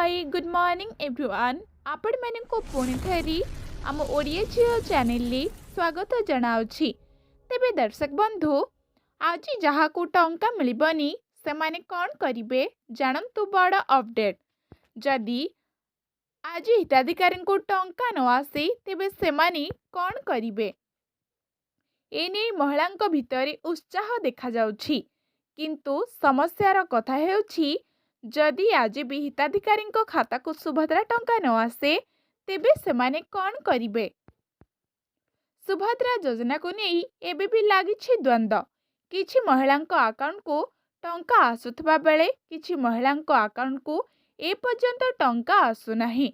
Hi good morning everyone आपण मानक पुणी थेरी आम ओडिया झियो चैनल रे स्वागत जनाउछि। तेबे दर्शक बंधु आज जहाँ को टंका मिलबनी से माने कौन करिवे जानंतु बड़ अपडेट। जदि आज हिताधिकारी को टंका न आसे तेबे से माने कौन करिवे एने महिलांक भितरे उत्साह देखा जाउछि। किंतु समस्यार कथा हेउछि जदि आज भी हिताधिकारी खाता को सुभद्रा टंका न आसे तेबे सेमाने कौन करिवे। सुभद्रा योजना को नहीं एबे भी लागिछि द्वंद्व। किछि महिलांक अकाउंट को टंका आसुथबा बेले किछि महिलांक अकाउंट को ए पर्यंत टंका आसुनाही।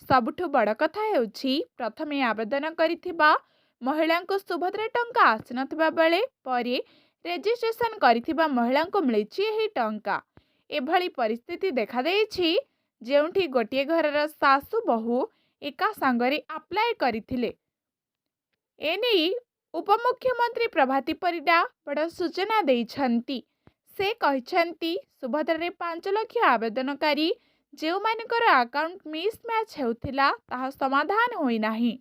सबुठु बड़ कथा हेउछि प्रथमे आवेदन करिथिबा महिलांक सुभद्रा टंका आसिनथिबा बेले परे रेजिस्ट्रेशन करिथिबा महिलांक मिलिछि एही टंका। एभली परिस्थिति देखा देछि जेउठी गोटिए घरर सासु बहु एका संगरे अप्लाई करिथिले। एने उपमुख्यमंत्री प्रभाती परिडा बड़ सूचना देइछंती। से कहिछंती सुभद्रा रे 5 लाख आवेदनकारी जेउ मानकर अकाउंट मिसमैच हेउथिला ताहा समाधान होई नाही।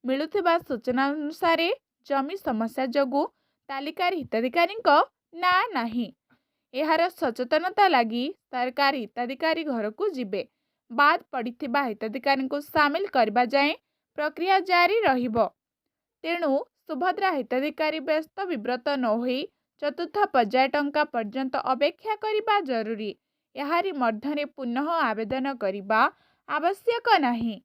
मिलुथिबा सूचना अनुसार जमी समस्या जोगु तालिकार हिताधिकारी ना नाही। एहार सचेतनता लगी सरकार हिताधिकारी घर को जिबे बाद पड़िथिबा हिताधिकारी को सामिल करबा जाए प्रक्रिया जारी रहिबो। तेणु सुभद्रा हिताधिकारी व्यस्त विव्रत न होई चतुर्थ पर्याय टंका पर्यंत अपेक्षा करिबा जरूरी। एहारी मध्यरे पुनः आवेदन करिबा आवश्यक नाही।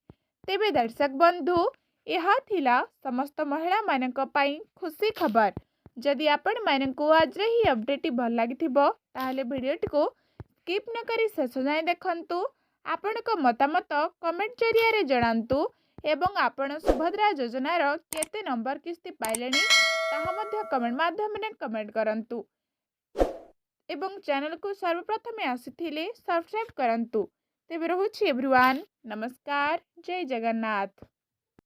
तेबे दर्शक बंधु यह थिला समस्त महिला मानक पई खुशी खबर। जदि आपण मानक आज ही अपडेट भल लगी ताहले भिडियोटी को स्किप न करी शेष जाए देखंतु। आपणक मतामत कमेंट जरिया जणांतु एवं आपण सुभद्रा योजनार केते नंबर किस्ती पाइलेनी ताहा मध्य कमेंट माध्यम कमेंट करंतु एवं चैनल को सर्वप्रथमे आसिथिले सब्सक्राइब करंतु। तेबे रहुछि एवरीवन, नमस्कार, जय जगन्नाथ।